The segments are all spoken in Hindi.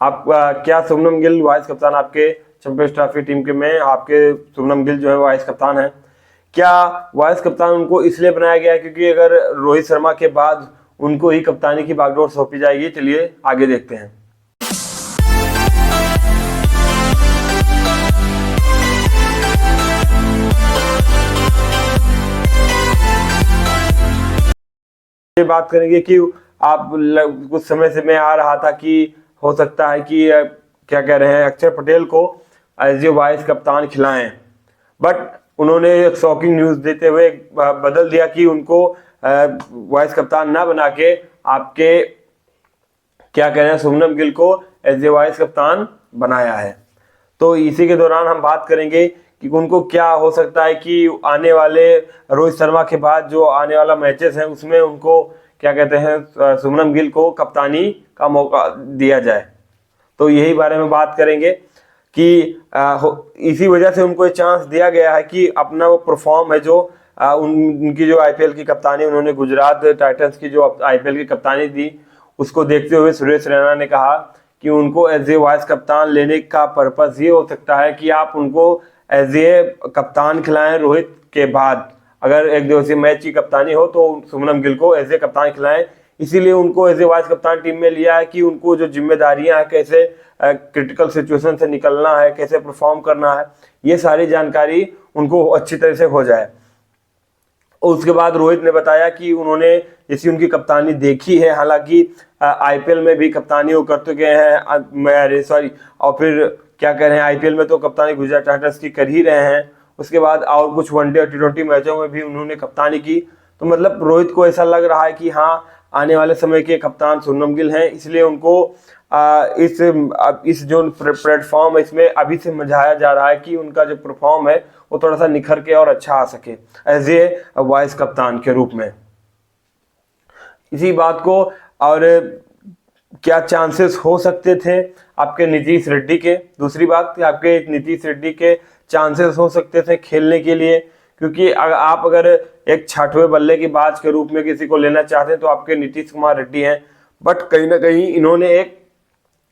आप क्या शुभमन गिल वाइस कप्तान आपके चैंपियंस ट्रॉफी टीम के में, आपके शुभमन गिल जो है वाइस कप्तान है, क्या वाइस कप्तान उनको इसलिए बनाया गया है क्योंकि अगर रोहित शर्मा के बाद उनको ही कप्तानी की बागडोर सौंपी जाएगी? चलिए आगे देखते हैं। ये बात करेंगे कि आप कुछ समय से मैं आ रहा था कि हो सकता है कि क्या कह रहे हैं, अक्षर पटेल को एज ए वाइस कप्तान खिलाएं, बट उन्होंने एक शॉकिंग न्यूज देते हुए बदल दिया कि उनको वाइस कप्तान ना बना के आपके क्या कह रहे हैं शुभमन गिल को एज ए वाइस कप्तान बनाया है। तो इसी के दौरान हम बात करेंगे कि उनको क्या हो सकता है कि आने वाले रोहित शर्मा के बाद जो आने वाला मैचेस हैं उसमें उनको क्या कहते हैं शुभमन गिल को कप्तानी का मौका दिया जाए। तो यही बारे में बात करेंगे कि इसी वजह से उनको चांस दिया गया है कि अपना वो परफॉर्म है जो उनकी जो आईपीएल की कप्तानी उन्होंने गुजरात टाइटंस की जो आईपीएल की कप्तानी दी, उसको देखते हुए सुरेश रैना ने कहा कि उनको एज ए वाइस कप्तान लेने का पर्पस ये हो सकता है कि आप उनको एज ए कप्तान खिलाएं रोहित के बाद, अगर एक दिवसीय मैच की कप्तानी हो तो शुभमन गिल को एज ए कप्तान खिलाएं। इसीलिए उनको एज ए वाइस कप्तान टीम में लिया है कि उनको जो जिम्मेदारियां हैं, कैसे क्रिटिकल सिचुएशन से निकलना है, कैसे परफॉर्म करना है, ये सारी जानकारी उनको अच्छी तरह से हो जाए। उसके बाद रोहित ने बताया कि उन्होंने जैसी उनकी कप्तानी देखी है, हालांकि आईपीएल में भी कप्तानी वो कर चुके हैं, सॉरी, और फिर क्या कह रहे हैं आईपीएल में तो कप्तानी गुजरात टाइटंस की कर ही रहे हैं, उसके बाद और कुछ वनडे और टी20 मैचों में भी उन्होंने कप्तानी की। तो मतलब रोहित को ऐसा लग रहा है कि हाँ, आने वाले समय के कप्तान शुभमन गिल हैं, इसलिए उनको इस जो प्लेटफॉर्म है इसमें अभी से समझाया जा रहा है कि उनका जो परफॉर्म है वो थोड़ा सा निखर के और अच्छा आ सके एज ए वाइस कप्तान के रूप में। इसी बात को, और क्या चांसेस हो सकते थे आपके नीतीश रेड्डी के, दूसरी बात कि आपके नीतीश रेड्डी के चांसेस हो सकते थे खेलने के लिए, क्योंकि आप अगर एक 6वें बल्ले की बाज के रूप में किसी को लेना चाहते हैं तो आपके नीतीश कुमार रेड्डी हैं, बट कहीं ना कहीं इन्होंने एक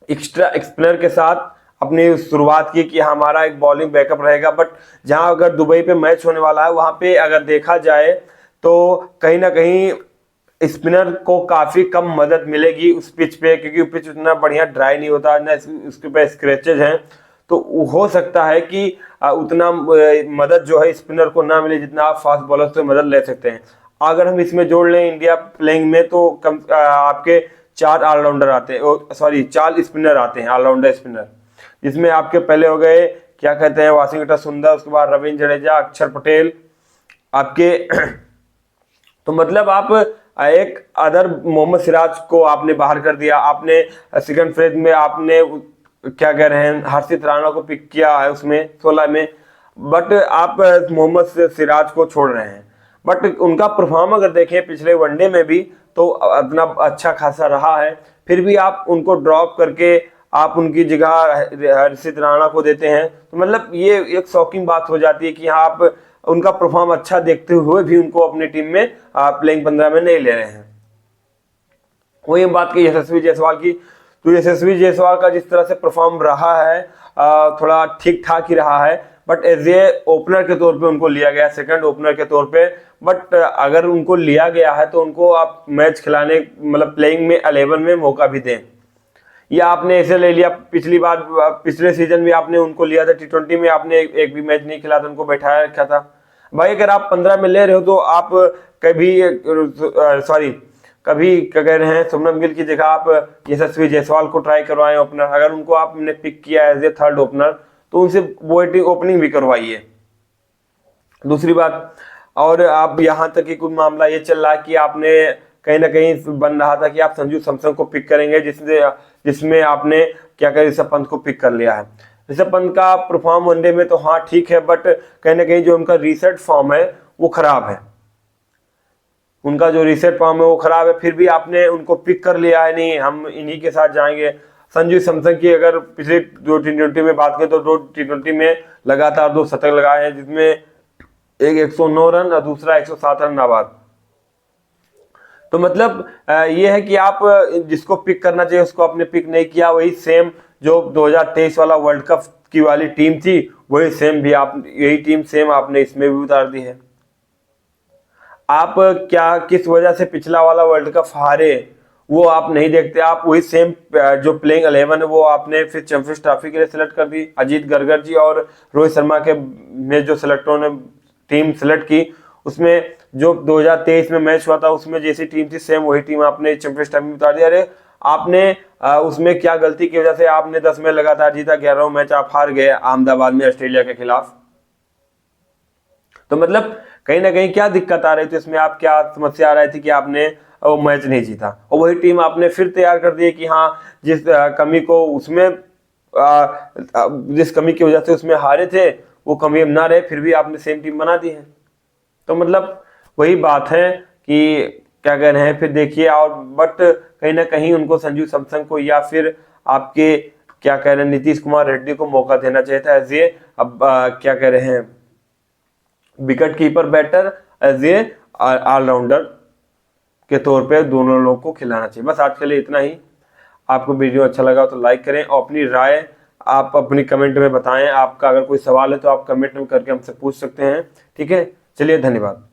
एक्स्ट्रा स्पिनर के साथ अपनी शुरुआत की कि हमारा एक बॉलिंग बैकअप रहेगा। बट जहां अगर दुबई पे मैच होने वाला है वहां पे अगर देखा जाए तो कहीं ना कहीं स्पिनर को काफी कम मदद मिलेगी उस पिच पे, क्योंकि पिच उतना बढ़िया ड्राई नहीं होता ना, उसके पे स्क्रैचेज हैं, तो हो सकता है कि उतना मदद जो है स्पिनर को ना मिले जितना आप फास्ट बॉलर से मदद ले सकते हैं। अगर हम इसमें जोड़ लें इंडिया प्लेइंग में तो आपके 4 ऑलराउंडर आते हैं, सॉरी 4 स्पिनर आते हैं, ऑलराउंडर स्पिनर, जिसमें आपके पहले हो गए क्या कहते हैं वाशिंगटन सुंदर, उसके बाद रविंद्र जडेजा, अक्षर पटेल आपके तो मतलब आप एक अदर मोहम्मद सिराज को आपने बाहर कर दिया, आपने सेकंड फेज में आपने क्या कह रहे हैं हर्षित राणा को पिक किया है उसमें 16 में, बट आप मोहम्मद सिराज को छोड़ रहे हैं। बट उनका परफॉर्म अगर देखें पिछले वनडे में भी तो इतना अच्छा खासा रहा है, फिर भी आप उनको ड्रॉप करके आप उनकी जगह हर्षित राणा को देते हैं, तो मतलब ये एक शॉकिंग बात हो जाती है कि आप उनका परफॉर्म अच्छा देखते हुए भी उनको अपनी टीम में प्लेइंग 15 में नहीं ले रहे हैं। वही बात की यशस्वी जायसवाल की, तो यशस्वी जायसवाल का जिस तरह से परफॉर्म रहा है थोड़ा ठीक ठाक ही रहा है, बट एज ए ओपनर के तौर पे उनको लिया गया, सेकंड ओपनर के तौर पे। बट अगर उनको लिया गया है तो उनको आप मैच खिलाने मतलब प्लेइंग में 11 में मौका भी दें, या आपने ऐसे ले लिया पिछली बार, पिछले सीजन में आपने उनको लिया था टी20 में, आपने एक भी मैच नहीं खिला था, उनको बैठाया रखा था। भाई अगर आप 15 में ले रहे हो तो आप कभी क्या कह रहे हैं शुभमन गिल की जगह आप यशस्वी जायसवाल को ट्राई करवाएं ओपनर, अगर उनको आपने पिक किया एज ए थर्ड ओपनर तो उनसे ओपनिंग भी करवाइए। दूसरी बात, और आप यहाँ तक कि कुछ मामला ये चल रहा है कि आपने कहीं ना कहीं बन रहा था कि आप संजू सैमसन को पिक करेंगे, जिसमें आपने क्या कहा ऋषभ पंत को पिक कर लिया है। ऋषभ पंत का परफॉर्म वनडे में तो हाँ ठीक है, बट कहीं ना कहीं जो उनका रीसेट फॉर्म है वो खराब है, उनका जो रीसेट फॉर्म है वो खराब है, फिर भी आपने उनको पिक कर लिया है, नहीं हम इन्हीं के साथ जाएंगे। संजू सैमसन की अगर पिछले 2 टी20 में बात करें तो 2 टी20 में लगातार 2 शतक लगाए हैं, जिसमें एक 109 रन और दूसरा 107 रन नाबाद। तो मतलब ये है कि आप जिसको पिक करना चाहिए उसको आपने पिक नहीं किया। वही सेम जो 2023 वाला वर्ल्ड कप की वाली टीम थी, वही सेम भी आप, यही टीम सेम आपने इसमें भी उतार दी है। आप क्या किस वजह से पिछला वाला वर्ल्ड कप हारे वो आप नहीं देखते, आप वही सेम जो प्लेइंग 11 है वो आपने फिर चैंपियंस ट्रॉफी के लिए सिलेक्ट कर दी। अजीत गर्गर जी और रोहित शर्मा के ने जो सिलेक्टरों ने टीम सिलेक्ट की, उसमें जो 2023 में मैच हुआ था उसमें जैसी टीम थी सेम वही टीम आपने चैंपियंस ट्रॉफी में उतार दिया। अरे आपने उसमें क्या गलती की वजह से आपने 10 मैच लगातार जीता, 11वां मैच आप हार गए अहमदाबाद में ऑस्ट्रेलिया के खिलाफ। तो मतलब कहीं ना कहीं क्या दिक्कत आ रही थी इसमें, आप क्या समस्या आ रही थी कि आपने वो मैच नहीं जीता, और वही टीम आपने फिर तैयार कर दी कि हाँ जिस कमी को उसमें जिस कमी की वजह से उसमें हारे थे वो कमी अब ना रहे, फिर भी आपने सेम टीम बना दी है। तो मतलब वही बात है कि क्या कह रहे हैं, फिर देखिए। और बट कहीं ना कहीं उनको संजू सैमसन को या फिर आपके क्या कह रहे हैं नीतीश कुमार रेड्डी को मौका देना चाहिए था एज ए, अब क्या कह रहे हैं, wicket keeper batter, as a allrounder के तौर पे दोनों लोगों को खिलाना चाहिए। बस आज के लिए इतना ही। आपको वीडियो अच्छा लगा तो लाइक करें और अपनी राय आप अपनी कमेंट में बताएं। आपका अगर कोई सवाल है तो आप कमेंट में करके हमसे पूछ सकते हैं। ठीक है, चलिए धन्यवाद।